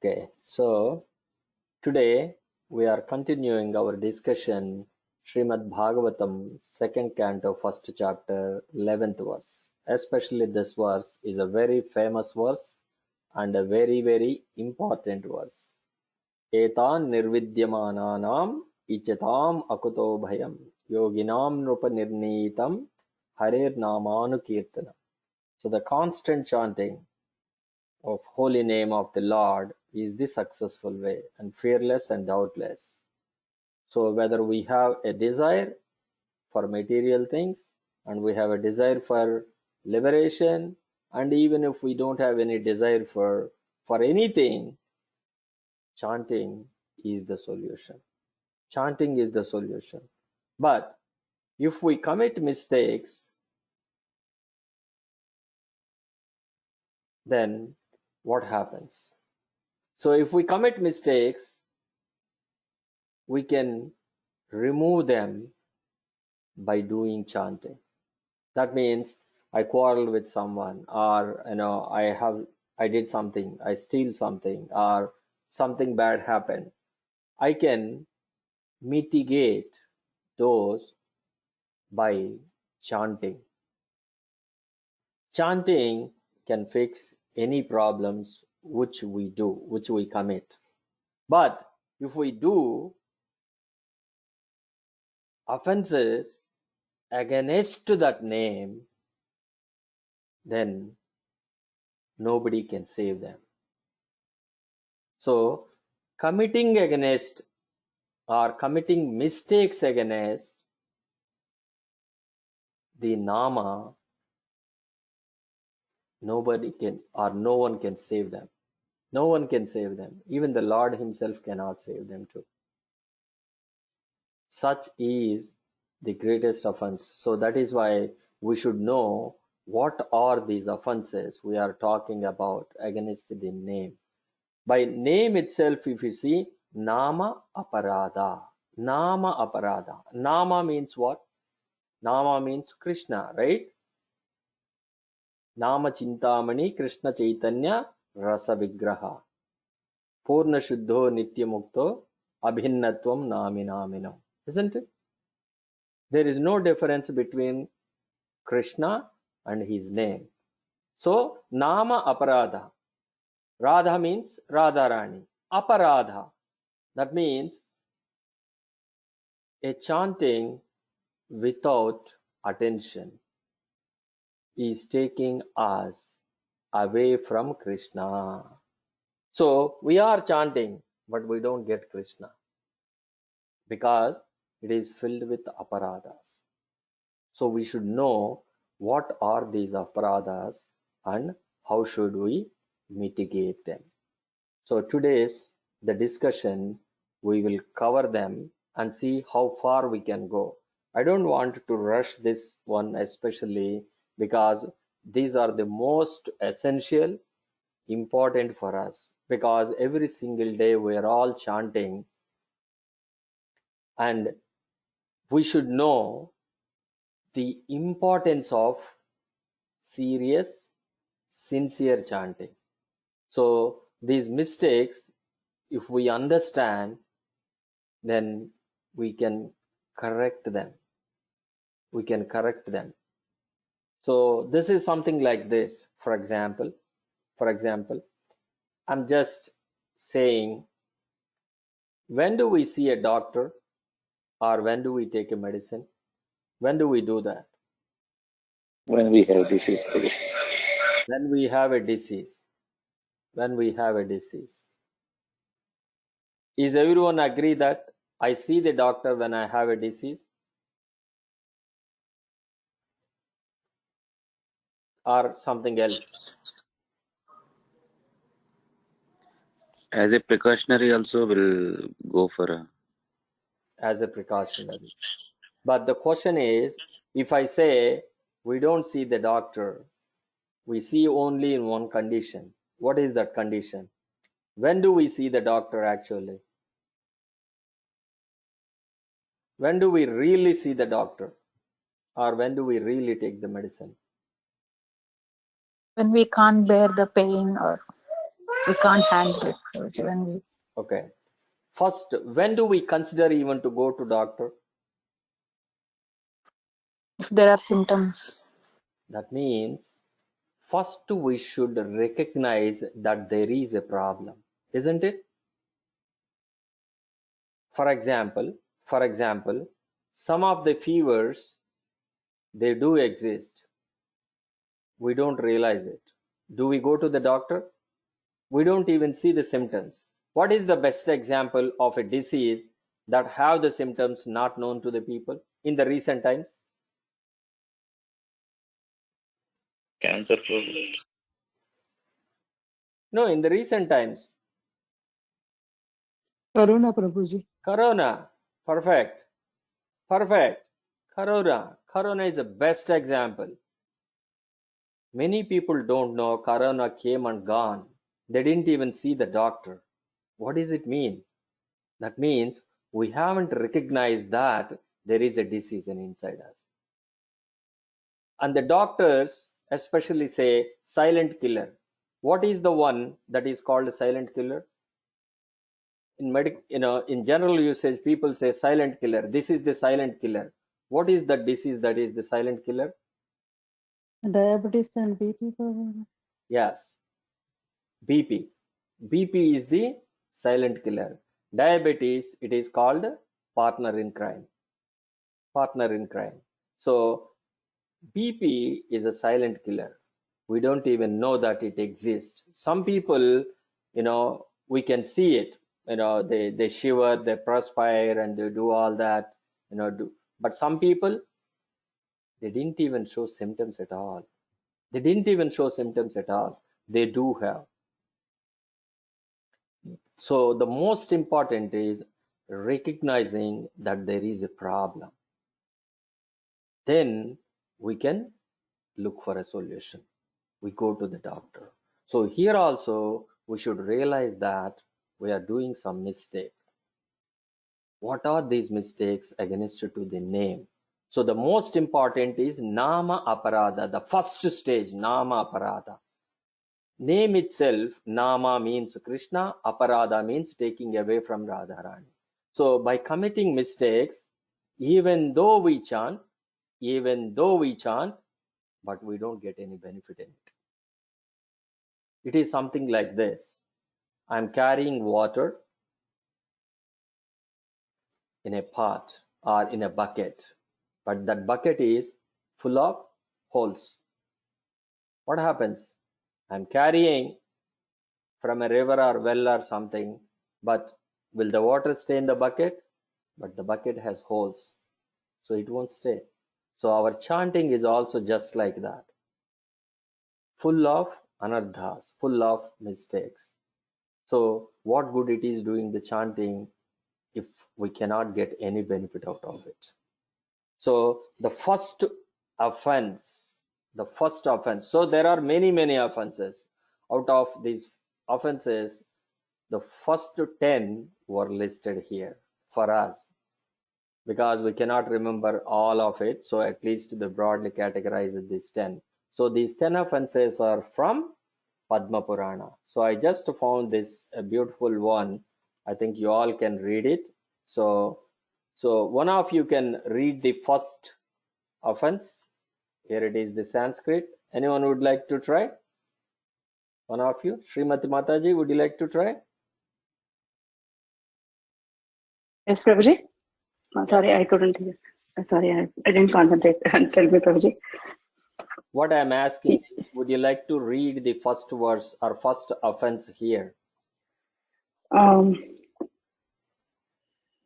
Okay, so today we are continuing our discussion Srimad Bhagavatam, second canto, first chapter, 11th verse. Especially this verse is a very famous verse and a very important verse. Etan nirvidyamananam ichatam akuto bhayam yoginam nrupa nirnitam harir namanu kirtanam. So the constant chanting of holy name of the Lord is the successful way and fearless and doubtless. So whether we have a desire for material things and we have a desire for liberation, and even if we don't have any desire for anything, chanting is the solution. Chanting is the solution. But if we commit mistakes, then what happens? So if we commit mistakes, we can remove them by doing chanting. That means I quarrel with someone, or I did something, I steal something, or something bad happened. I can mitigate those by chanting. Chanting can fix any problems which we commit. But if we do offenses against that name, then nobody can save them. So committing against or committing mistakes against the Nama, nobody can, or no one can save them. No one can save them. Even the Lord himself cannot save them too. Such is the greatest offense. So that is why we should know what are these offenses we are talking about against the name. By name itself, if you see, Nama Aparada. Nama Aparada. Nama means what? Nama means Krishna, right? Nama Chintamani Krishna Chaitanya Rasa Vigraha. Purna Shuddho Nityamukto Abhinnatvam Nami Namino. Isn't it? There is no difference between Krishna and his name. So, Nama Aparada. Radha means Radharani. Aparadha. That means a chanting without attention is taking us away from Krishna. So we are chanting, but we don't get Krishna because it is filled with aparadas. So we should know what are these aparadas and how should we mitigate them. So today's the discussion, we will cover them and see how far we can go. I don't want to rush this one, especially because these are the most essential, important for us, because every single day we are all chanting and we should know the importance of serious, sincere chanting. So these mistakes, if we understand, then we can correct them. We can correct them. So this is something like this. For example, I'm just saying, when do we see a doctor or when do we take a medicine? When do we do that? When we have disease. When we have a disease. When we have a disease. Is everyone agree that I see the doctor when I have a disease? Or something else? As a precautionary also will go for a... As a precautionary. But the question is, if I say we don't see the doctor, we see only in one condition. What is that condition? When do we see the doctor actually? When do we really see the doctor? Or when do we really take the medicine? When we can't bear the pain or... We can't handle it, Prabhuji, when we... Okay. First, when do we consider even to go to doctor? If there are symptoms. That means first we should recognize that there is a problem, isn't it? For example, some of the fevers, they do exist. We don't realize it. Do we go to the doctor? We don't even see the symptoms. What is the best example of a disease that have the symptoms not known to the people in the recent times? Cancer problem. No, in the recent times. Corona, Prabhuji. Corona. Perfect. Corona is the best example. Many people don't know Corona came and gone. They didn't even see the doctor. What does it mean? That means we haven't recognized that there is a disease inside us. And the doctors especially say silent killer. What is the one that is called a silent killer? In general usage, people say silent killer. This is the silent killer. What is the disease that is the silent killer? Diabetes and BP, Prabhuji. Yes, BP. BP is the silent killer. Diabetes, it is called partner in crime. So BP is a silent killer. We don't even know that it exists. Some people, we can see it. They shiver, they perspire, and they do all that. But some people, they didn't even show symptoms at all. They do have. So the most important is recognizing that there is a problem. Then we can look for a solution. We go to the doctor. So here also we should realize that we are doing some mistake. What are these mistakes against to the name? So the most important is Nama Aparada, the first stage, Nama Aparada. Name itself, Nama means Krishna, Aparada means taking away from Radharani. So by committing mistakes, even though we chant, but we don't get any benefit in it. It is something like this. I'm carrying water in a pot or in a bucket, but that bucket is full of holes. What happens? I'm carrying from a river or well or something, but will the water stay in the bucket? But the bucket has holes, so it won't stay. So our chanting is also just like that, full of anardhas, full of mistakes. So what good it is doing the chanting if we cannot get any benefit out of it? So the first offense, so there are many offenses. Out of these offenses, the first 10 were listed here for us, because we cannot remember all of it, so at least they broadly categorize these 10. So these 10 offenses are from Padma Purana. So I just found this a beautiful one. I think you all can read it. So one of you can read the first offense. Here it is, the Sanskrit. Anyone would like to try? One of you? Srimati Mataji, would you like to try? Yes, Prabhuji. Sorry, I couldn't hear. Sorry, I didn't concentrate. Tell me, Prabhuji. What I'm asking, would you like to read the first verse or first offense here?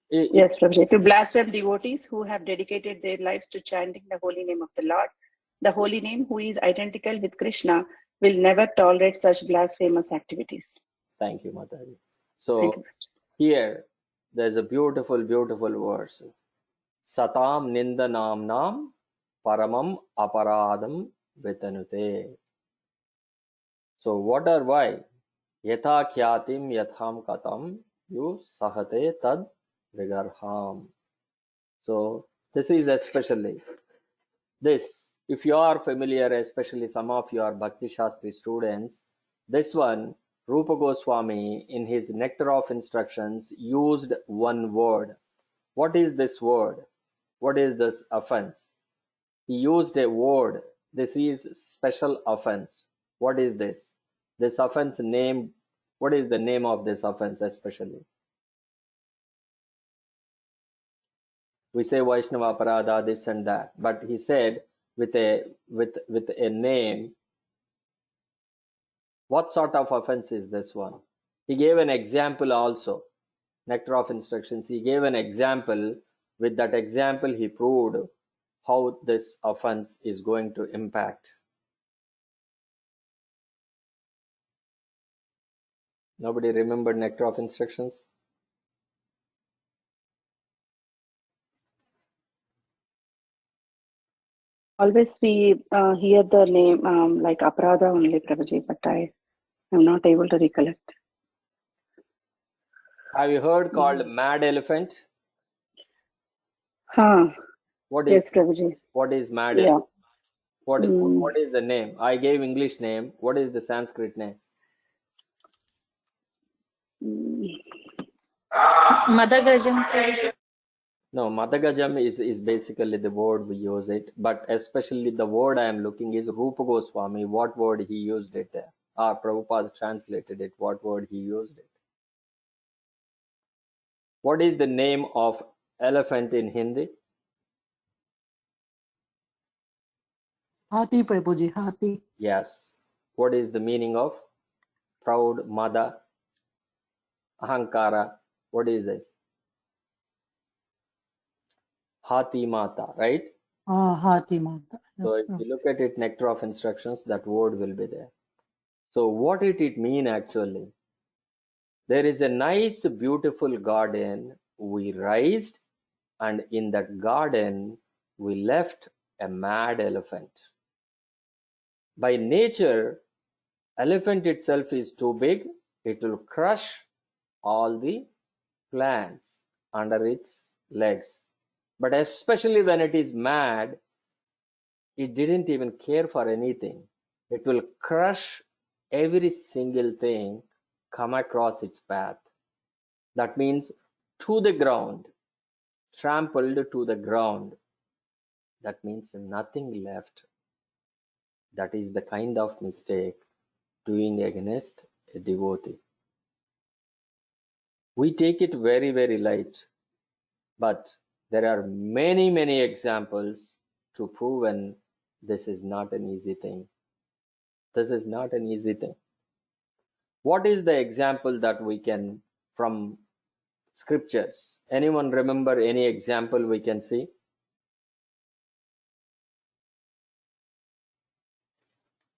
Yes, Prabhuji. To blaspheme devotees who have dedicated their lives to chanting the holy name of the Lord, the holy name who is identical with Krishna will never tolerate such blasphemous activities. Thank you, Mataji. So here, there's a beautiful verse. Satam nindanam nam paramam aparadam vitanute. So what or why? Yatha khyatim yatham katam yu sahate tad vigarham. So this is especially this. If you are familiar, especially some of your Bhakti Shastri students, this one, Rupa Goswami, in his Nectar of Instructions, used one word. What is this word? What is this offense? He used a word. This is special offense. What is this? This offense name, what is the name of this offense especially? We say Vaishnava Parada, this and that, but he said with a name, what sort of offense is this one? He gave an example also. Nectar of Instructions, he gave an example. With that example, he proved how this offense is going to impact. Nobody remembered Nectar of Instructions? Always we hear the name like Aparada only, Prabhuji, but I am not able to recollect. Have you heard called mad elephant? Huh. What is Yes, Prabhuji. what is mad Yeah. elephant? Mm. What is the name? I gave English name. What is the Sanskrit name? Mm. Madagajam. No, Madagajam is basically the word we use it, but especially the word I am looking is Rupa Goswami. What word he used it there? Prabhupada translated it. What word he used it? What is the name of elephant in Hindi? Hati, Prabhuji, Hati. Yes. What is the meaning of proud, mada, ahankara? What is this? Hati Mata, right? Hati Mata. Yes, So if you look at it, Nectar of Instructions, that word will be there. So what did it mean actually? There is a nice, beautiful garden we raised, and in that garden we left a mad elephant. By nature, elephant itself is too big. It will crush all the plants under its legs. But especially when it is mad, it didn't even care for anything. It will crush every single thing come across its path. That means to the ground, trampled to the ground. That means nothing left. That is the kind of mistake doing against a devotee. We take it very, very light, but there are many, many examples to prove this is not an easy thing. This is not an easy thing. What is the example that we can from scriptures? Anyone remember any example we can see?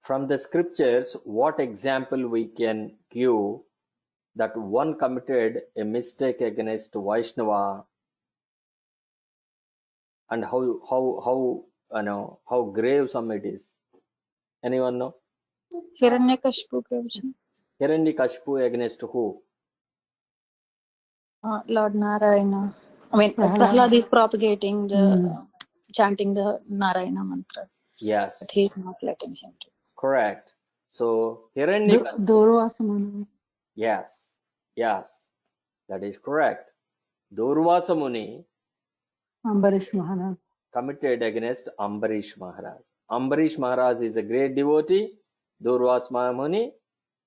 From the scriptures, what example we can give that one committed a mistake against Vaishnava and how gravesome it is? Anyone know? Hiranyakashipu, Prabhuji. Hiranyakashipu against who? Lord Narayana. I mean, Prahlad. Prahlad is propagating the chanting the Narayana mantra, Yes, but he is not letting him do. correct. So Hiranyakashipu, Durvasa Muni. yes, that is correct. Durvasa Muni Ambarish Maharaj. committed against Ambarish Maharaj. Ambarish Maharaj is a great devotee. Durvasa Muni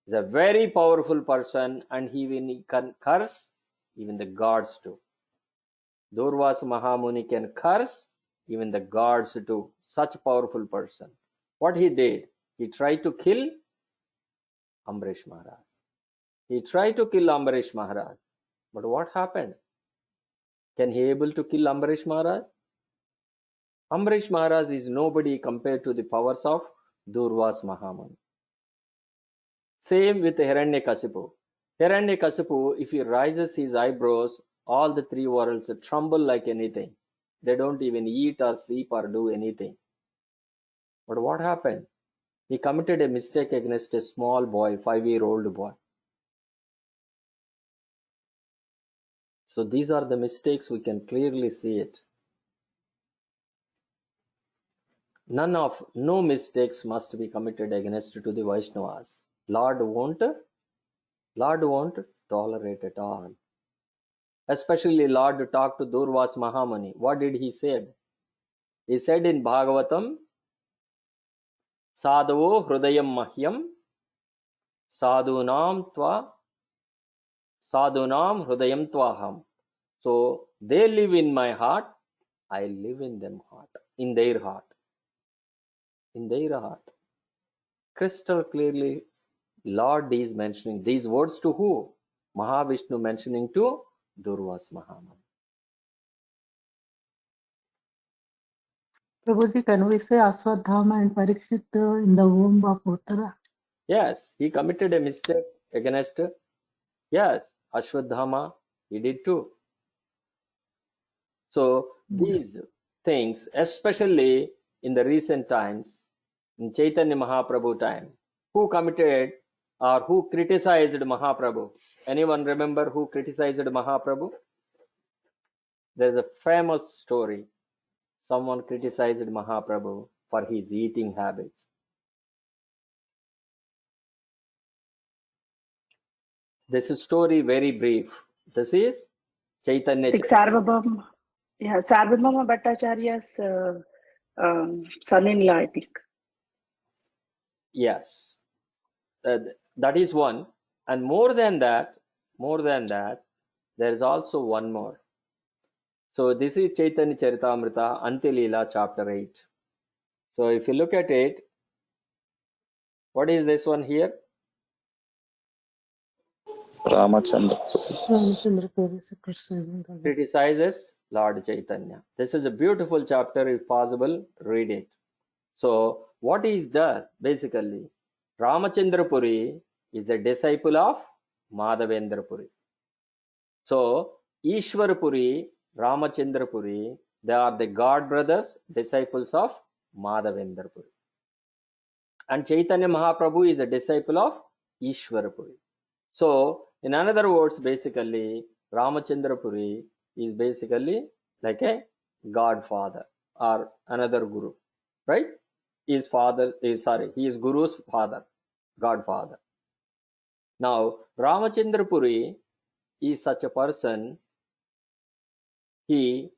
is a very powerful person, and he can curse even the gods too. Durvasa Mahamuni can curse even the gods too. Such a powerful person. What he did? He tried to kill Ambarish Maharaj. But what happened? Can he able to kill Ambarish Maharaj? Ambarish Maharaj is nobody compared to the powers of Durvasa Mahamuni. Same with Hiranyakashipu. Hiranyakashipu, if he raises his eyebrows, all the three worlds tremble like anything. They don't even eat or sleep or do anything. But what happened? He committed a mistake against a small boy, 5-year-old boy. So these are the mistakes, we can clearly see it. No mistakes must be committed against to the Vaishnavas. Lord won't Lord won't tolerate at all. Especially Lord talked to Durvas Mahamuni. What did he say? He said in Bhagavatam, Sadhavo Hrudayam Mahyam Sadhunam Hrudayam Tvaham. So they live in my heart, I live in them heart, in their heart. In their heart. Crystal clearly, Lord is mentioning these words to who? Mahavishnu mentioning to Durvas Mahamuni. Prabhuji, can we say Aswadhama and Parikshit in the womb of Uttara? Yes, he committed a mistake against, yes, Ashwadhama, he did too. So these things, especially in the recent times, in Chaitanya Mahaprabhu time, who committed or who criticized Mahaprabhu? Anyone remember who criticized Mahaprabhu? There's a famous story. Someone criticized Mahaprabhu for his eating habits. This is story very brief. This is Chaitanya I think Sarvabhauma Bhattacharya's son-in-law, I think. Yes, that is one. And more than that, there is also one more. So this is Chaitanya Charitamrita, Antilila, chapter 8. So if you look at it, what is this one here? Ramachandra. Ramachandra is criticizing the Lord. Criticizes Lord Chaitanya. This is a beautiful chapter. If possible, read it. So what is does basically? Ramachandra Puri is a disciple of Madhavendra Puri. So Ishwar Puri, Ramachandra Puri, they are the god brothers, disciples of Madhavendra Puri. And Chaitanya Mahaprabhu is a disciple of Ishwar Puri. So in other words, basically Ramachandra Puri is basically like a godfather or another guru, right? He is Guru's father, godfather. Now Ramachandra Puri is such a person, he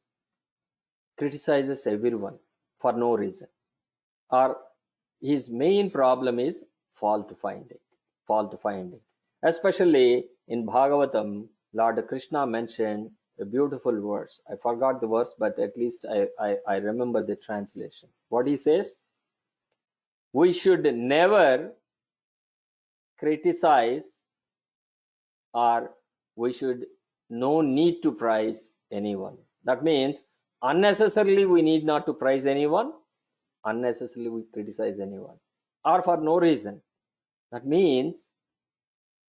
criticizes everyone for no reason, or his main problem is fault finding. Especially in Bhagavatam, Lord Krishna mentioned a beautiful verse. I forgot the verse, but at least I remember the translation. What he says? We should never criticize, or we should no need to praise anyone. That means unnecessarily we need not to praise anyone, unnecessarily we criticize anyone, or for no reason. That means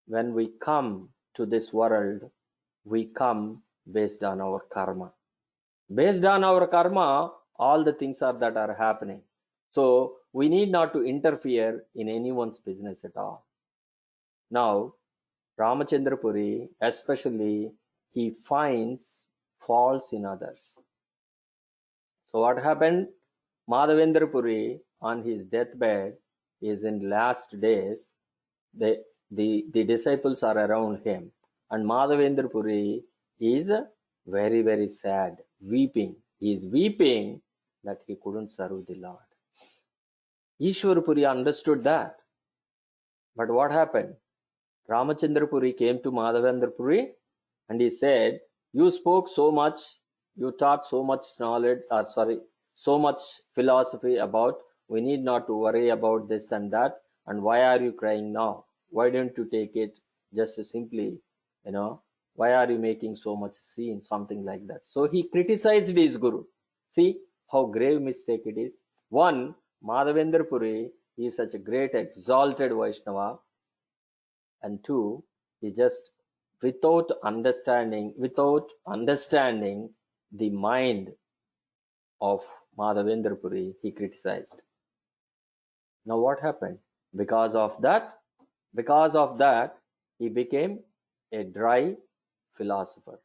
when we come to this world, we come based on our karma. Based on our karma, all the things that are happening. So we need not to interfere in anyone's business at all. Now, Ramachandra Puri, especially, he finds faults in others. So what happened? Madhavendra Puri, on his deathbed, is in last days. The disciples are around him, and Madhavendra Puri is very, very sad, weeping. He is weeping that he couldn't serve the Lord. Ishwar Puri understood that. But what happened? Ramachandra Puri came to Madhavendra Puri and he said, you spoke so much, you taught so much knowledge, so much philosophy about we need not to worry about this and that, and why are you crying now? Why don't you take it just simply, why are you making so much scene, something like that. So he criticized his guru. See how grave mistake it is. One, Madhavendra Puri, he is such a great exalted Vaishnava, and two, he just without understanding the mind of Madhavendra Puri, he criticized. Now what happened? Because of that, he became a dry philosopher.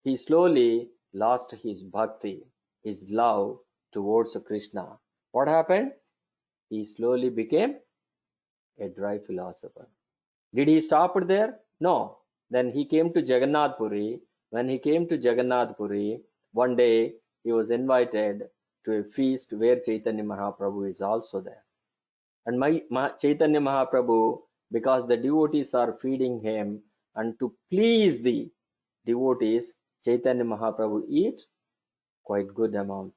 He slowly lost his bhakti, his love towards Krishna. What happened? He slowly became a dry philosopher. Did he stop there? No. Then he came to Jagannath Puri. When he came to Jagannath Puri, one day he was invited to a feast where Chaitanya Mahaprabhu is also there. And Chaitanya Mahaprabhu, because the devotees are feeding him, and to please the devotees, Chaitanya Mahaprabhu eat quite good amount,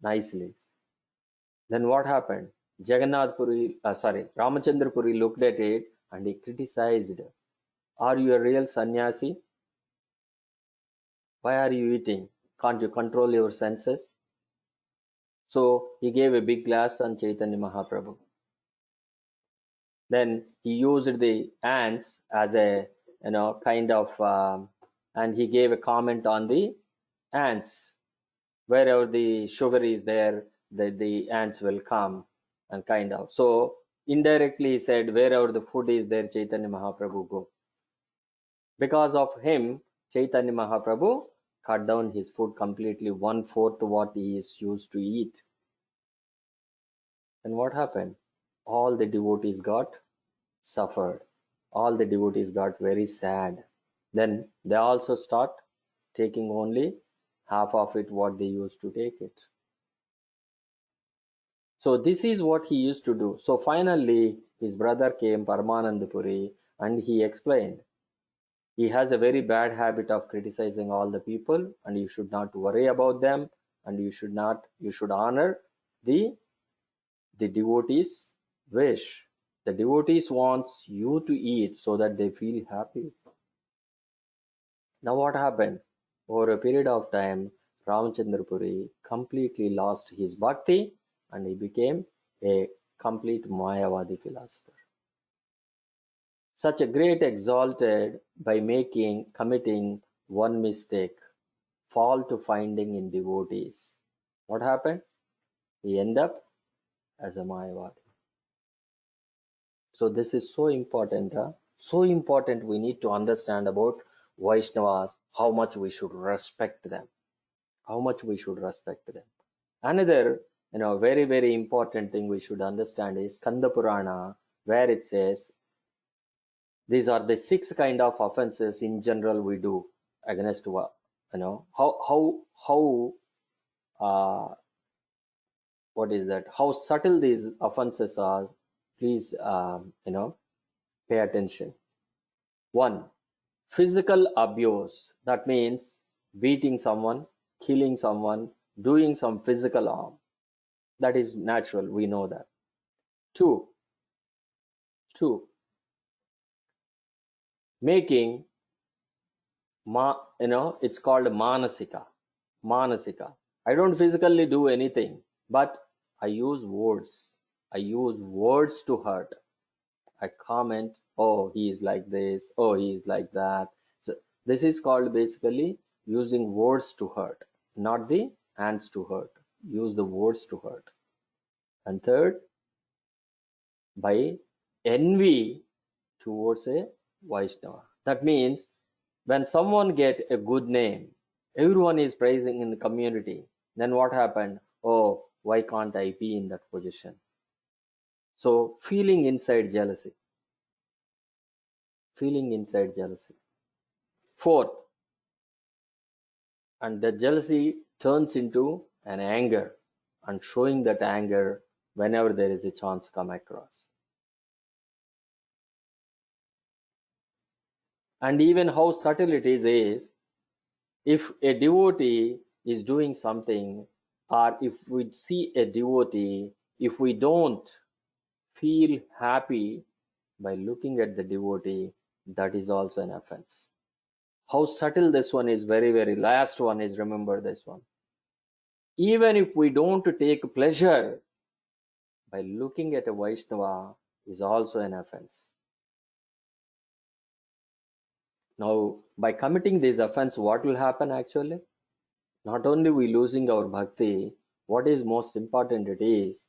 nicely. Then what happened? Ramachandra Puri looked at it and he criticized. Are you a real sannyasi? Why are you eating? Can't you control your senses? So he gave a big glass on Chaitanya Mahaprabhu. Then he used the ants as a kind of, and he gave a comment on the ants. Wherever the sugar is there, the ants will come and kind of. So indirectly he said, wherever the food is there, Chaitanya Mahaprabhu go. Because of him, Chaitanya Mahaprabhu cut down his food completely, 1/4 what he is used to eat. And what happened? All the devotees got suffered. All the devotees got very sad. Then they also start taking only half of it what they used to take it. So this is what he used to do. So finally his brother came, Paramananda Puri, and he explained. He has a very bad habit of criticizing all the people, and you should not worry about them, and you should honor the devotees' wish. The devotees wants you to eat so that they feel happy. Now what happened? Over a period of time, Ramachandra Puri completely lost his bhakti and he became a complete Mayavadi philosopher. Such a great exalted by committing one mistake, fall to finding in devotees. What happened? He ended up as a Mayavadi. So this is so important. So important we need to understand about Vaishnavas, how much we should respect them. How much we should respect them. Another, very, very important thing we should understand is Skanda Purana, where it says, these are the 6 kind of offenses in general we do against, what is that? How subtle these offenses are. Please, pay attention. 1, physical abuse. That means beating someone, killing someone, doing some physical harm. That is natural. We know that. 2, making, it's called manasika. I don't physically do anything, but I use words. I use words to hurt. I comment, oh, he is like this, oh, he is like that. So this is called basically using words to hurt, not the hands to hurt. Use the words to hurt. And third, by envy towards a Vaishnava. That means when someone get a good name, everyone is praising in the community. Then what happened? Oh, why can't I be in that position? So feeling inside jealousy. 4th, and the jealousy turns into an anger, and showing that anger whenever there is a chance come across. And even how subtle it is if a devotee is doing something, or if we see a devotee, if we don't feel happy by looking at the devotee, that is also an offense. How subtle this one is. Very, very last one is, remember this one. Even if we don't take pleasure by looking at a Vaishnava, is also an offense. Now, by committing this offense, what will happen actually? Not only we losing our bhakti, what is most important it is,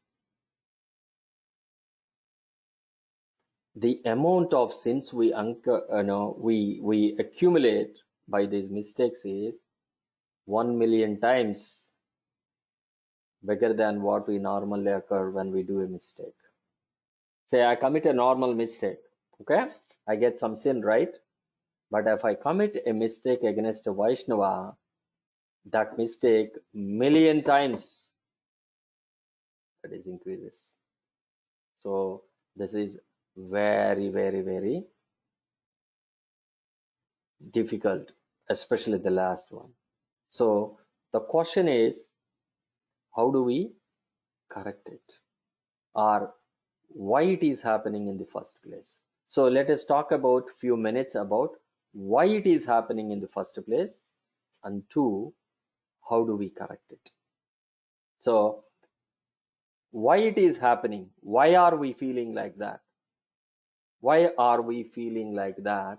the amount of sins we accumulate by these mistakes is 1 million times bigger than what we normally occur when we do a mistake. Say I commit a normal mistake, okay? I get some sin, right? But if I commit a mistake against a Vaishnava, that mistake million times that is increases. So this is very, very, very difficult, especially the last one. So the question is, how do we correct it? Or why it is happening in the first place? So let us talk about few minutes about why it is happening in the first place, and two, how do we correct it? So why it is happening? Why are we feeling like that? Why are we feeling like that?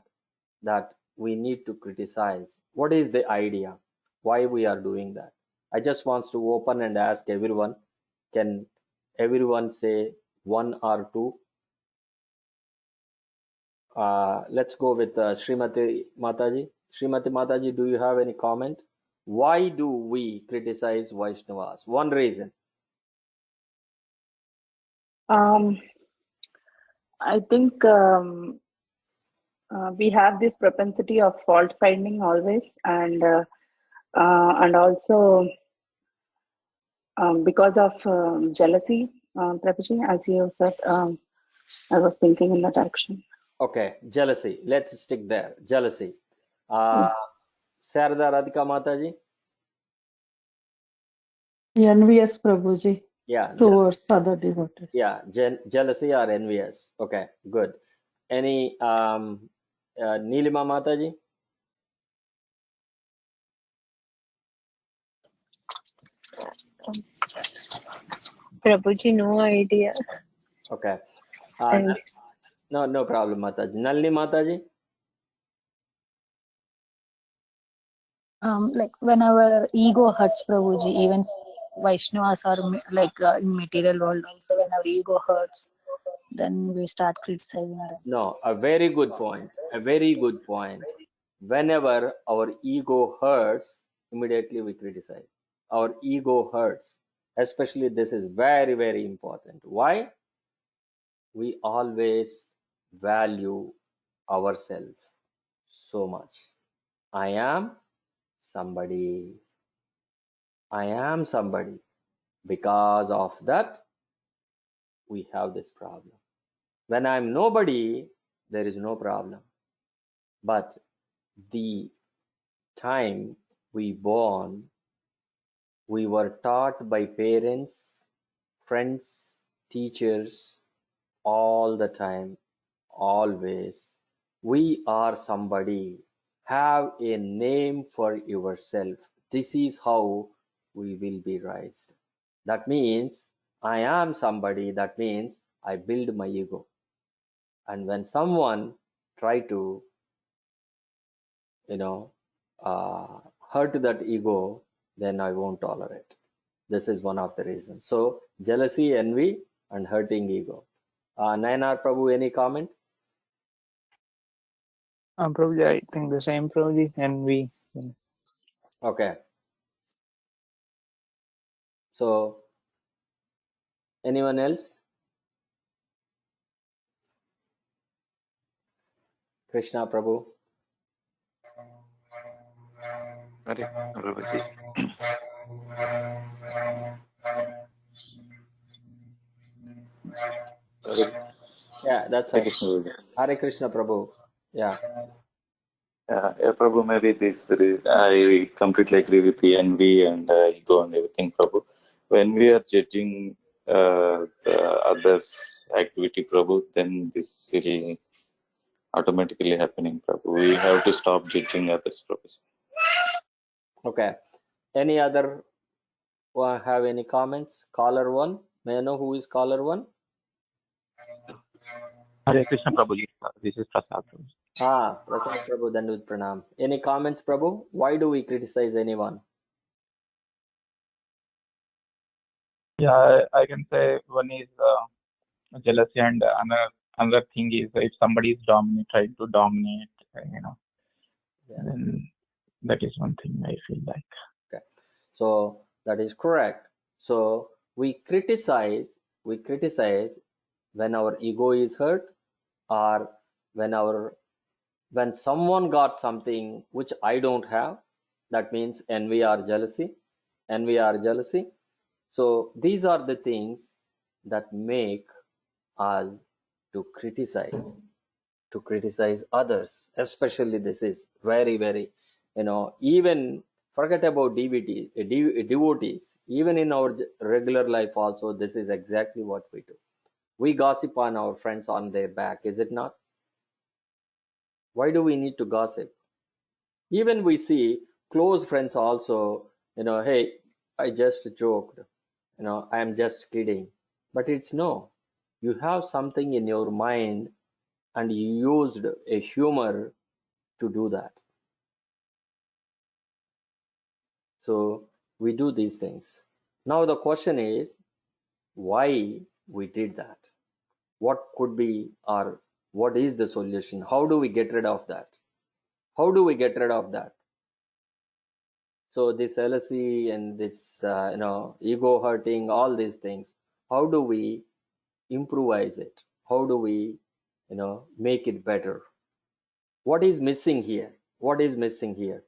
That we need to criticize. What is the idea? Why we are doing that? I just wants to open and ask everyone. Can everyone say one or two? Let's go with Srimati Mataji. Srimati Mataji, do you have any comment? Why do we criticize Vaishnavas? One reason. I think we have this propensity of fault finding always, and also because of jealousy, Prabhuji, as you said, I was thinking in that action. Okay, jealousy. Let's stick there. Jealousy. Yeah. Sarada Radhika Mataji. Envious, Prabhuji, Yeah, towards other devotees. yeah, jealousy or envious. Okay, good. Any Nilima Mataji? Prabhuji, no idea. Okay. And No problem, Mataji. Nalini Mataji? like when our ego hurts, Prabhuji, even Vaishnavas are in material world also, when our ego hurts, then we start criticizing them. No, a very good point. A very good point. Whenever our ego hurts, immediately we criticize. Our ego hurts. Especially this is very, very important. Why? We always value ourselves so much. I am somebody. I am somebody. Because of that, we have this problem. When I'm nobody, there is no problem. But the time we born, we were taught by parents, friends, teachers, all the time, always. We are somebody. Have a name for yourself. This is how we will be raised. That means I am somebody. That means I build my ego. And when someone try to, hurt that ego, then I won't tolerate. This is one of the reasons. So jealousy, envy, and hurting ego. Nayanar Prabhu, any comment? Prabhuji, I think the same, Prabhuji, and we. Okay. So anyone else? Krishna Prabhu. Hare Prabhuji. Yeah, that's Hare right. Krishna Prabhuji. Hare Krishna Prabhu. Yeah. Yeah, Prabhu, maybe I completely agree with the envy and ego and everything, Prabhu. When we are judging the others' activity, Prabhu, then this will automatically happening, Prabhu. We have to stop judging others, Prabhu. Okay. Any other have any comments? Caller one. May I know who is caller one? Hare Krishna Prabhuji. This is Prasad. Prasad Prabhu, Dandut Pranam. Any comments, Prabhu? Why do we criticize anyone? Yeah, I can say one is jealousy, and another thing is if somebody is trying to dominate, then that is one thing I feel like. Okay. So that is correct. So we criticize when our ego is hurt, or when someone got something which I don't have, that means envy or jealousy. So these are the things that make us to criticize others. Especially this is very, very, even forget about devotees. Even in our regular life also, this is exactly what we do. We gossip on our friends on their back, is it not? Why do we need to gossip? Even we see close friends also, hey, I just joked, I am just kidding. But it's no. You have something in your mind and you used a humor to do that. So we do these things. Now the question is why we did that. What could be, or what is the solution? How do we get rid of that? So this jealousy and this ego hurting, all these things, how do we improvise it? How do we make it better? What is missing here? What is missing here?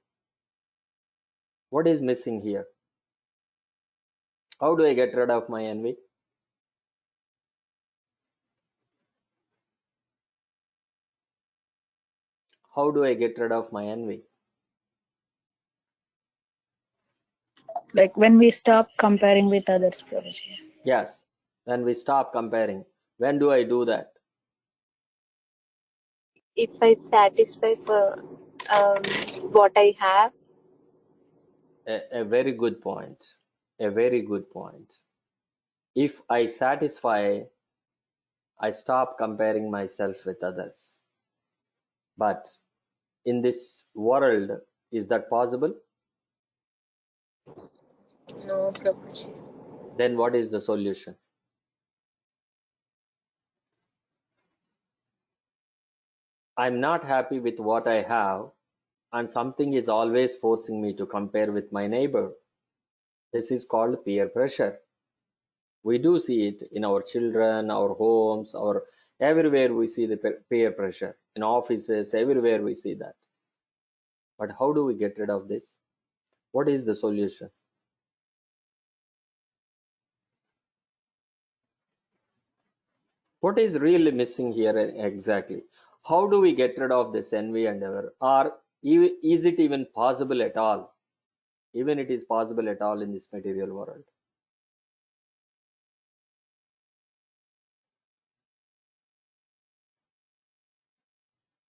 How do I get rid of my envy? How do I get rid of my envy? Like when we stop comparing with others, Prabhuji. Yes, when we stop comparing. When do I do that? If I satisfy for what I have. A very good point. If I satisfy, I stop comparing myself with others. But in this world, is that possible? No, Prabhuji. Then what is the solution? I'm not happy with what I have, and something is always forcing me to compare with my neighbor. This is called peer pressure. We do see it in our children, our homes, our everywhere we see the peer pressure. In offices, everywhere we see that. But how do we get rid of this? What is the solution? What is really missing here exactly? How do we get rid of this envy and ever? Or is it even possible at all? Even it is possible at all in this material world.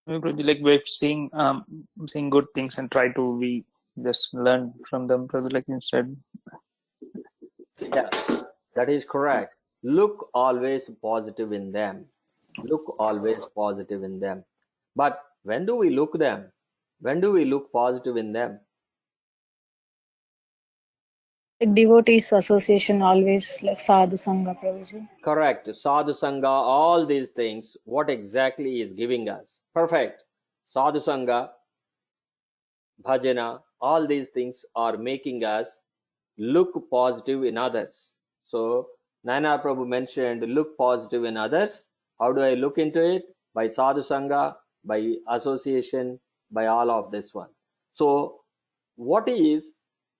Prabhuji, like we're seeing good things and try to we just learn from them, Prabhuji, like instead. Yeah, that is correct. Look always positive in them. But when do we look them? When do we look positive in them? Like devotees association always like sadhu sangha, Prabhuji. Correct. Sadhu Sangha, all these things, what exactly is giving us? Perfect. Sadhu Sangha, bhajana, all these things are making us look positive in others. So Nana Prabhu mentioned look positive in others. How do I look into it? By sadhu sangha, by association, by all of this one. So what is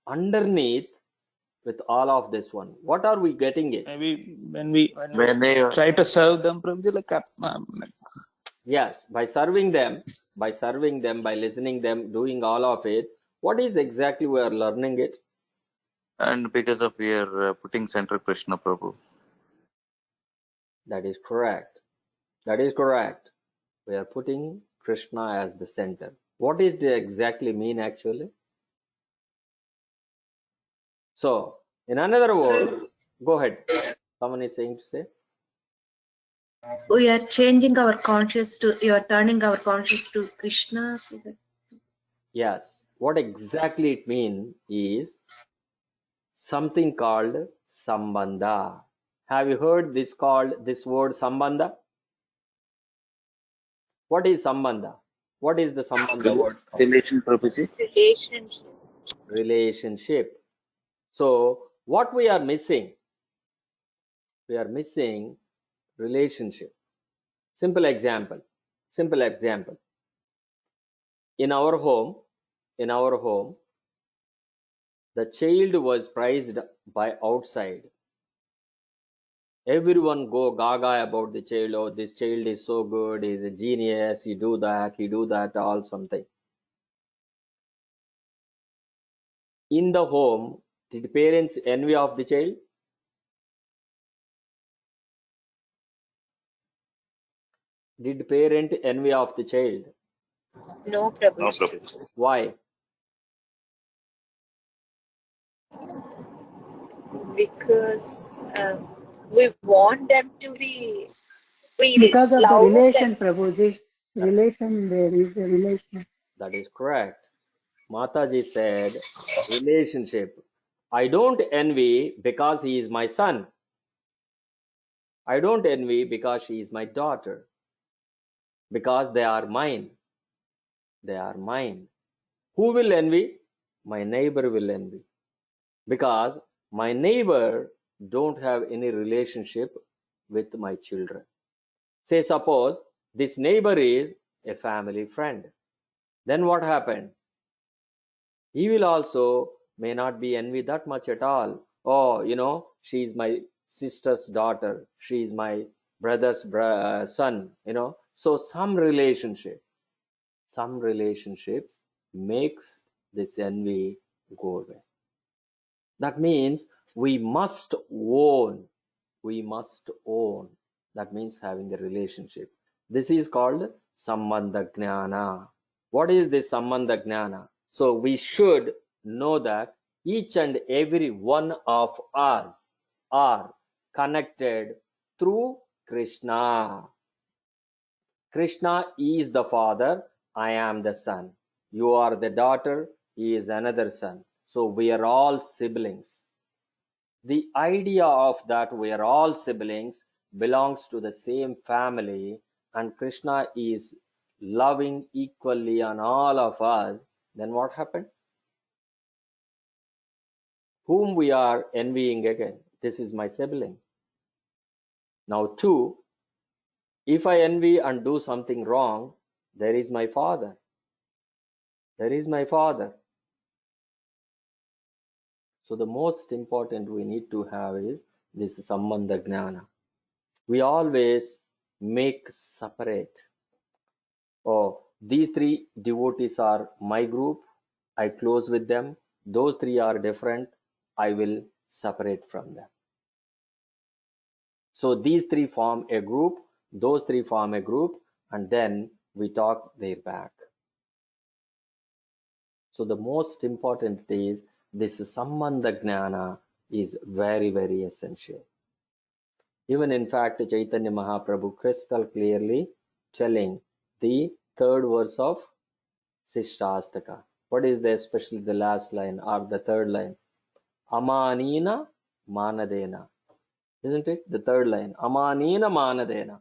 underneath with all of this one? What are we getting it? Maybe when we When they try to serve them, Prabhuji, like Yes, by serving them, by listening them, doing all of it, what is exactly we are learning it? and because of we are putting center Krishna Prabhu. That is correct. We are putting Krishna as the center. What does it exactly mean actually? So, in another word, go ahead. Someone is saying to say? We are changing our conscious to, you are turning our conscious to Krishna. So that Yes. What exactly it means is something called sambandha. Have you heard this word sambandha? What is sambandha? What is the sambandha word? Relation Prabhuji. relationship. Relationship. So, what we are missing? We are missing relationship. Simple example. Simple example. In our home, the child was praised by outside. Everyone go gaga about the child. Oh, this child is so good. He's a genius. He do that, all something. In the home, did parents envy of the child? Did parent envy of the child? No, No, Prabhuji. Prabhu. Why? Because we want them to be, we Because of the love relation, them. Prabhuji. Relation, there is a relation. That is correct. Mataji said, relationship. I don't envy because he is my son. I don't envy because she is my daughter. Because they are mine. They are mine. Who will envy? My neighbor will envy. Because my neighbor don't have any relationship with my children. Say suppose this neighbor is a family friend. Then what happened? He will also may not be envy that much at all. Oh, she's my sister's daughter. She's my brother's son. So some relationships makes this envy go away. That means we must own. That means having a relationship. This is called Sambandha Jnana. What is this Sambandha Jnana? So we should know that each and every one of us are connected through Krishna. Krishna is the father, I am the son. You are the daughter, he is another son. So we are all siblings. The idea of that we are all siblings belongs to the same family, and Krishna is loving equally on all of us. Then what happened? Whom we are envying again? This is my sibling. Now, two, if I envy and do something wrong, there is my father. So the most important we need to have is this Sambandha Jnana. We always make separate. Oh, these three devotees are my group. I close with them. Those three are different. I will separate from them. So these three form a group. Those three form a group. And then we talk their back. So the most important is this Sambandha Jnana is very, very essential. Even in fact, Chaitanya Mahaprabhu crystal clearly telling the third verse of Sishtastaka. What is the especially the last line or the third line? Amanina manadena. Isn't it? The third line. Amanina manadena.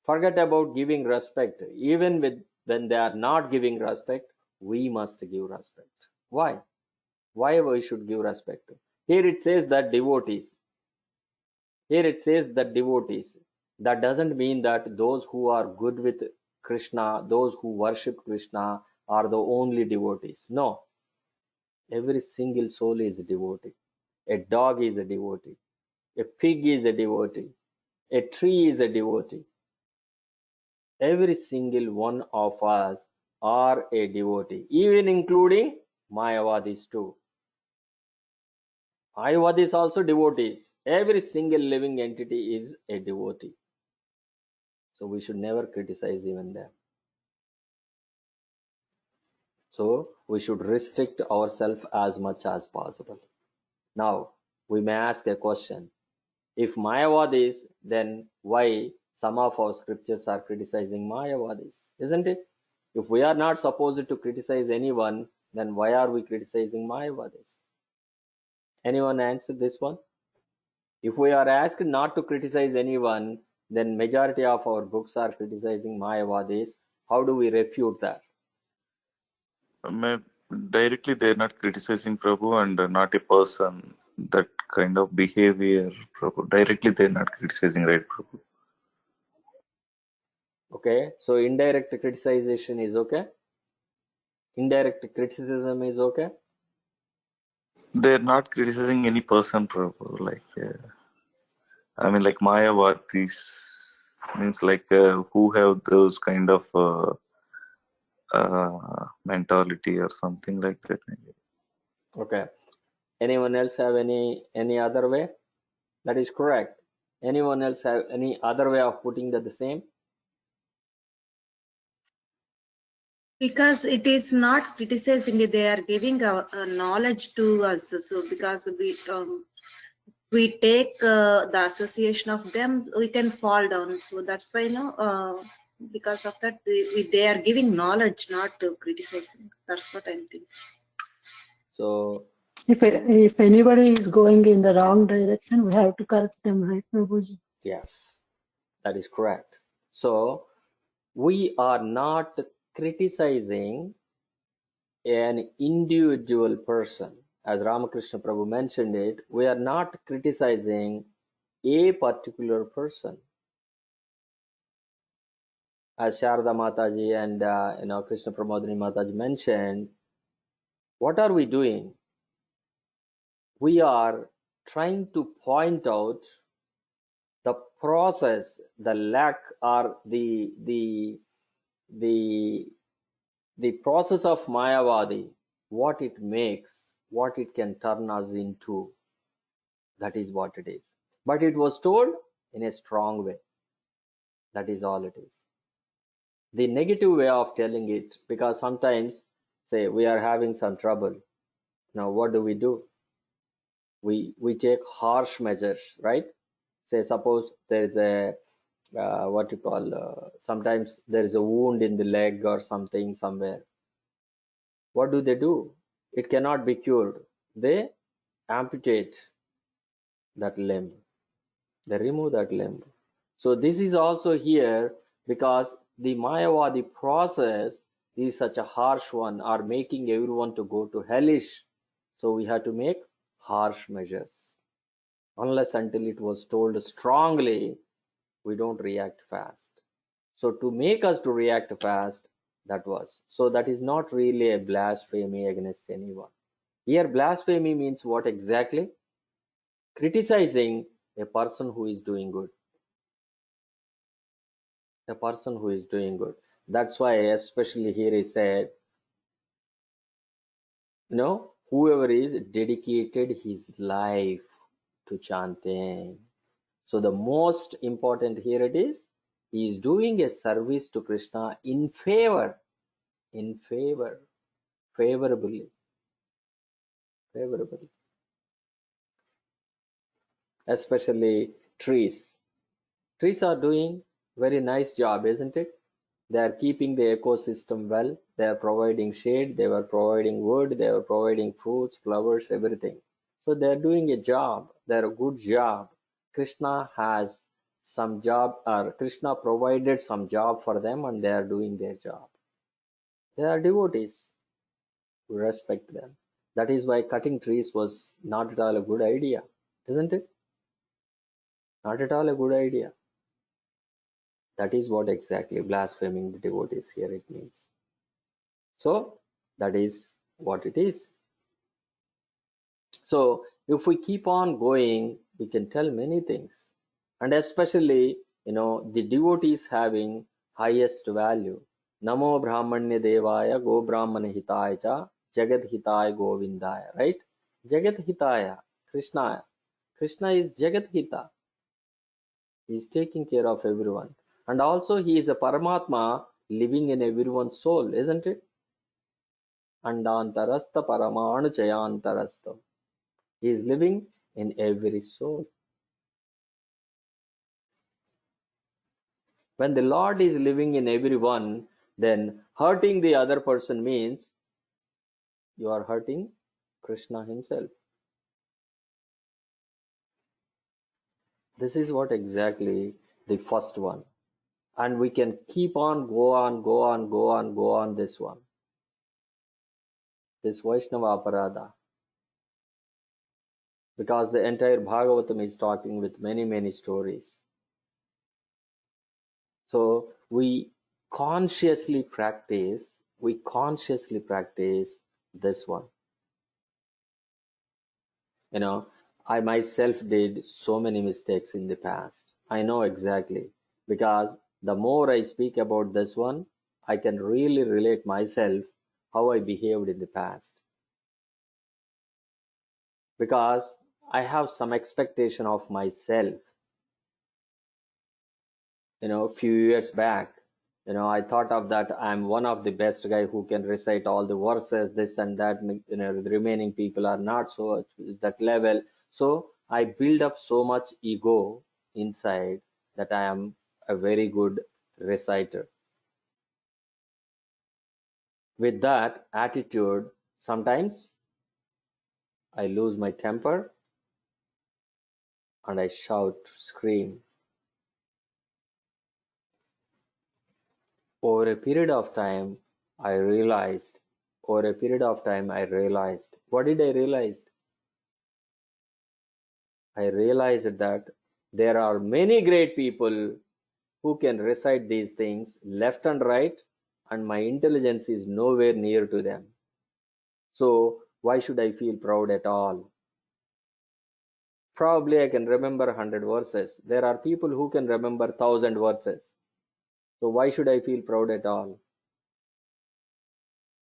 Forget about giving respect. Even when they are not giving respect, we must give respect. Why? Why we should give respect? Here it says that devotees. That doesn't mean that those who are good with Krishna, those who worship Krishna are the only devotees. No. Every single soul is a devotee. A dog is a devotee. A pig is a devotee. A tree is a devotee. Every single one of us are a devotee, even including Mayavadis too. Mayavadis also devotees. Every single living entity is a devotee. So we should never criticize even them. So we should restrict ourselves as much as possible. Now, we may ask a question. If Mayavadis, then why some of our scriptures are criticizing Mayavadis? Isn't it? If we are not supposed to criticize anyone, then why are we criticizing Mayavadis? Anyone answer this one? If we are asked not to criticize anyone, then majority of our books are criticizing Mayavadis. How do we refute that? Directly, they're not criticizing Prabhu and not a person. That kind of behavior, Prabhu. Directly, they're not criticizing, right, Prabhu? Okay, so indirect criticization is okay. Indirect criticism is okay. They're not criticizing any person, Prabhu. Like, I mean, like Mayavadis means like who have those kind of mentality or something like that. Maybe. Okay. Anyone else have any other way? That is correct. Anyone else have any other way of putting that the same? Because it is not criticizing it, they are giving knowledge to us. So because we take the association of them, we can fall down. So that's why, because of that, they are giving knowledge, not criticizing. That's what I'm thinking. So If anybody is going in the wrong direction, we have to correct them, right, Prabhuji? yes, that is correct. So we are not criticizing an individual person. As Ramakrishna Prabhu mentioned it, we are not criticizing a particular person. As Sharada Mataji and Krishna Pramodini Mataji mentioned, what are we doing? We are trying to point out the process, the lack, or the process of Mayavadi, what it makes, what it can turn us into. That is what it is. But it was told in a strong way. That is all it is. The negative way of telling it, because sometimes, say, we are having some trouble. Now, what do? We take harsh measures, right? Say, suppose there is a sometimes there is a wound in the leg or something somewhere. What do? It cannot be cured. They amputate that limb. They remove that limb. So this is also here because the Mayavadi process is such a harsh one, are making everyone to go to hellish. So we have to make harsh measures. Unless until it was told strongly, we don't react fast. So to make us to react fast, that was. So that is not really a blasphemy against anyone. Here blasphemy means what exactly? Criticizing a person who is doing good. A person who is doing good. That's why especially here he said, whoever is dedicated his life to chanting. So the most important here it is, he is doing a service to Krishna in favor, favorably. Especially trees. Trees are doing very nice job, isn't it? They are keeping the ecosystem well. They are providing shade. They were providing wood. They were providing fruits, flowers, everything. So they are doing a job. They are a good job. Krishna has some job, or Krishna provided some job for them, and they are doing their job. They are devotees. We respect them. That is why cutting trees was not at all a good idea, isn't it? Not at all a good idea. That is what exactly blaspheming the devotees here it means. So that is what it is. So if we keep on going, we can tell many things. And especially, the devotees having highest value. Namo Brahmanya Devaya Go Brahmana Hitaya Cha Jagat Hitaya Govindaya. Right? Jagat Hitaya, Krishna. Krishna is Jagat Hita. He is taking care of everyone. And also he is a Paramatma living in everyone's soul, isn't it? Andantarastha Paramanu Chayantarastha. He is living in every soul. When the Lord is living in everyone, then hurting the other person means you are hurting Krishna himself. This is what exactly the first one. And we can keep on, go on this one. This Vaishnava Aparada. Because the entire Bhagavatam is talking with many, many stories. So we consciously practice this one. I myself did so many mistakes in the past. I know exactly, because the more I speak about this one, I can really relate myself how I behaved in the past, because I have some expectation of myself. Few years back, I thought of that I'm one of the best guy who can recite all the verses, this and that. The remaining people are not so that level. So I build up so much ego inside that I am a very good reciter. With that attitude, sometimes I lose my temper and I shout, scream. Over a period of time, I realized, what did I realize? I realized that there are many great people who can recite these things left and right, and my intelligence is nowhere near to them. So why should I feel proud at all? Probably I can remember 100 verses. There are people who can remember 1,000 verses. So why should I feel proud at all?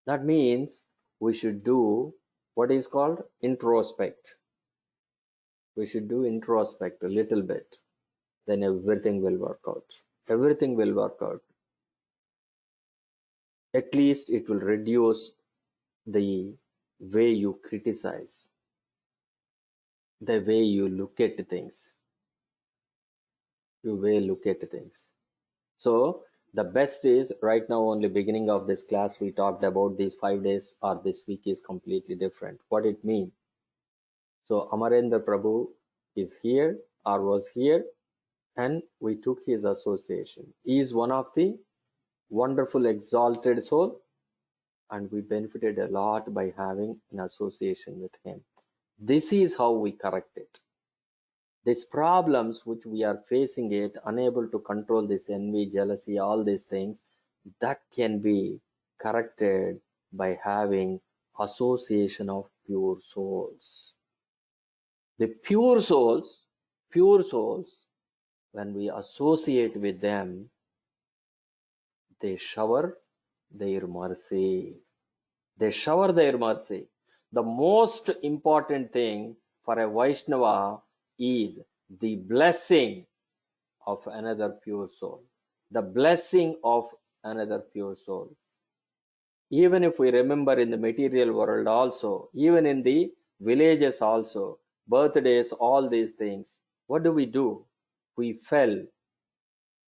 That means we should do what is called introspect. We should do introspect a little bit. Then everything will work out. Everything will work out. At least it will reduce the way you criticize, the way you look at things. So the best is, right now only beginning of this class we talked about these 5 days or this week is completely different. What it means? So Amarendra Prabhu is here or was here, and we took his association. He is one of the wonderful exalted soul, and we benefited a lot by having an association with him. This is how we correct it. These problems which we are facing it, unable to control this envy, jealousy, all these things, that can be corrected by having association of pure souls. The pure souls, when we associate with them, they shower their mercy. The most important thing for a Vaishnava is the blessing of another pure soul. Even if we remember in the material world also, even in the villages also, birthdays, all these things, what do? We fell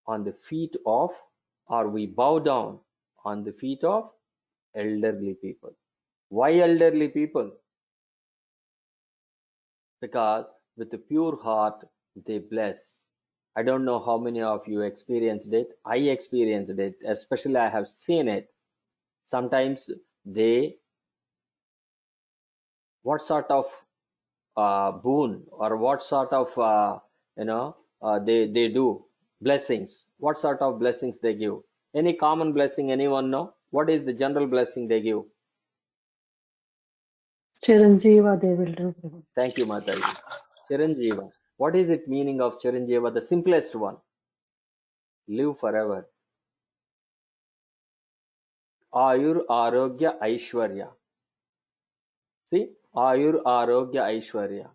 on the feet of, or we bow down on the feet of elderly people. Why elderly people? Because with a pure heart they bless. I don't know how many of you experienced it. I experienced it, especially I have seen it. Sometimes what sort of boon, or what sort of they do blessings, what sort of blessings they give? Any common blessing anyone know? What is the general blessing they give? Chiranjeeva they will do, Prabhu. Thank you, Mataji. Chiranjeeva. What is it meaning of Chiranjeeva? The simplest one. Live forever. Ayur Arogya Aishwarya. See? Ayur Arogya Aishwarya.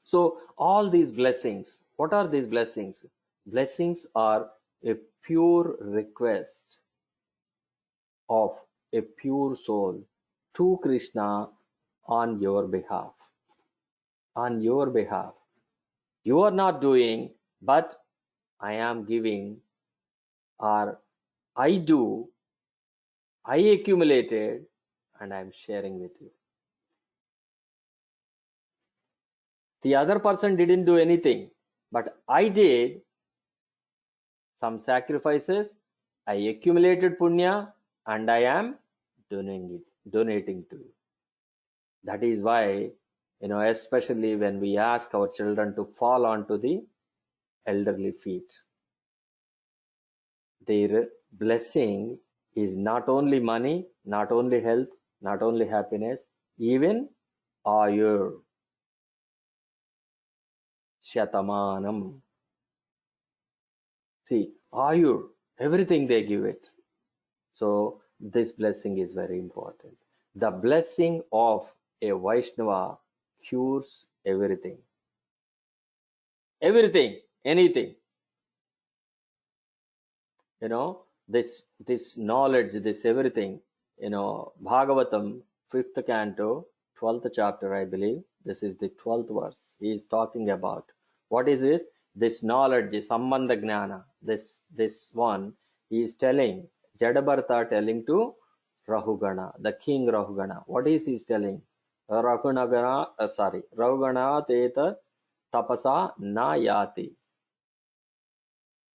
So all these blessings, what are these blessings? Blessings are a pure request of a pure soul to Krishna on your behalf. You are not doing, but I am giving, or I do, I accumulated, and I am sharing with you. The other person didn't do anything, but I did some sacrifices, I accumulated punya, and I am donating to you. That is why, especially when we ask our children to fall onto the elderly feet, their blessing is not only money, not only health, not only happiness, even ayur, shatamanam. See, ayur, everything they give it. So this blessing is very important. The blessing of a Vaishnava cures everything. Everything, anything. You know, this knowledge, this everything, Bhagavatam, 5th canto, 12th chapter, I believe. This is the 12th verse. He is talking about. What is it? This knowledge, Sambandha Gnana, this one, he is telling, Jadabartha telling to Rahugana, the king Rahugana. What is he telling? Rahugana teta tapasa na yati.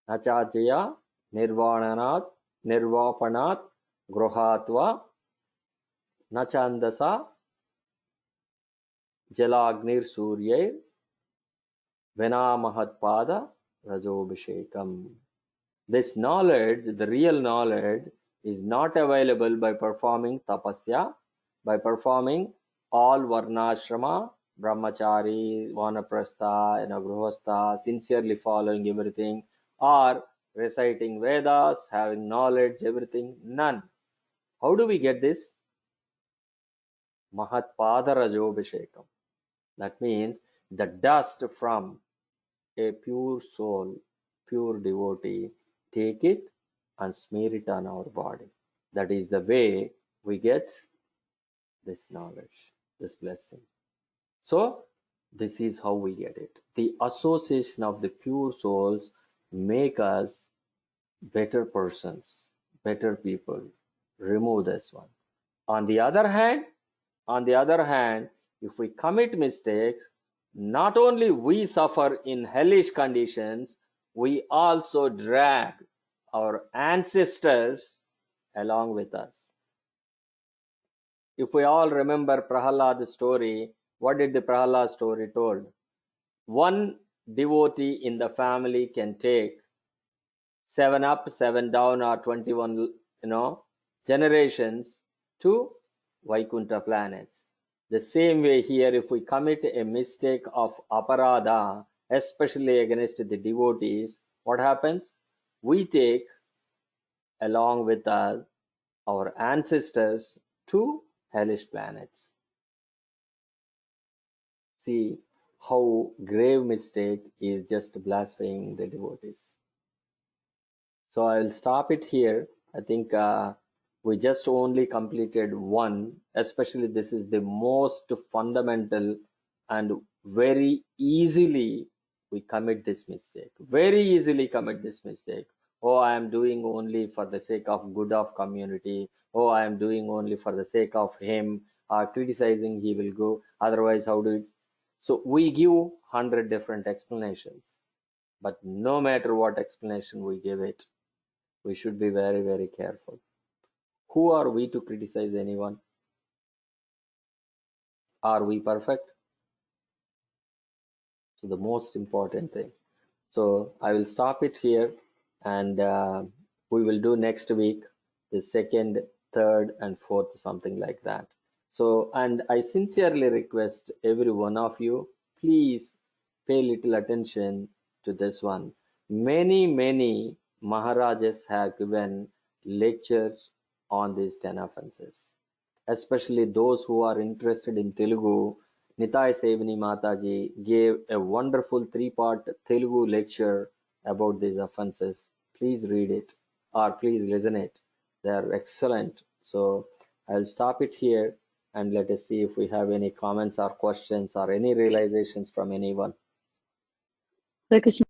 Nachajaya nirvapanat gruhatva nachandasa jalagnir surye venamahatpada rajobhishekam. This knowledge, the real knowledge, is not available by performing tapasya, by performing all varnashrama, brahmachari, vanaprastha, grihastha, sincerely following everything, or reciting Vedas, having knowledge, everything. None. How do we get this? Mahatpada Rajobhishekam. That means the dust from a pure soul, pure devotee, take it and smear it on our body. That is the way we get this knowledge, this blessing. So this is how we get it. The association of the pure souls make us better persons, better people. Remove this one. On the other hand, if we commit mistakes, not only we suffer in hellish conditions, we also drag our ancestors along with us. If we all remember Prahlad's story, what did the Prahlad story told? One devotee in the family can take 7 up, 7 down, or 21, generations to Vaikuntha planets. The same way here, if we commit a mistake of aparadha, especially against the devotees, what happens? We take along with us our ancestors to hellish planets. See how grave mistake is just blaspheming the devotees. So I will stop it here. I think we just only completed one, especially this is the most fundamental, and very easily we commit this mistake. Very easily commit this mistake. Oh, I am doing only for the sake of good of community. Oh, I am doing only for the sake of him. Criticizing, he will go. Otherwise, how do it? So we give 100 different explanations. But no matter what explanation we give it, we should be very, very careful. Who are we to criticize anyone? Are we perfect? So the most important thing. So I will stop it here, and we will do next week the second, third, and fourth, something like that. So, and I sincerely request every one of you, please pay little attention to this one. Many Maharajas have given lectures on these 10 offenses, especially those who are interested in Telugu. Nitai Sevani Mataji gave a wonderful 3-part Telugu lecture about these offenses. Please read it or please listen it. They are excellent. So I'll stop it here and let us see if we have any comments or questions or any realizations from anyone. Hare Krishna.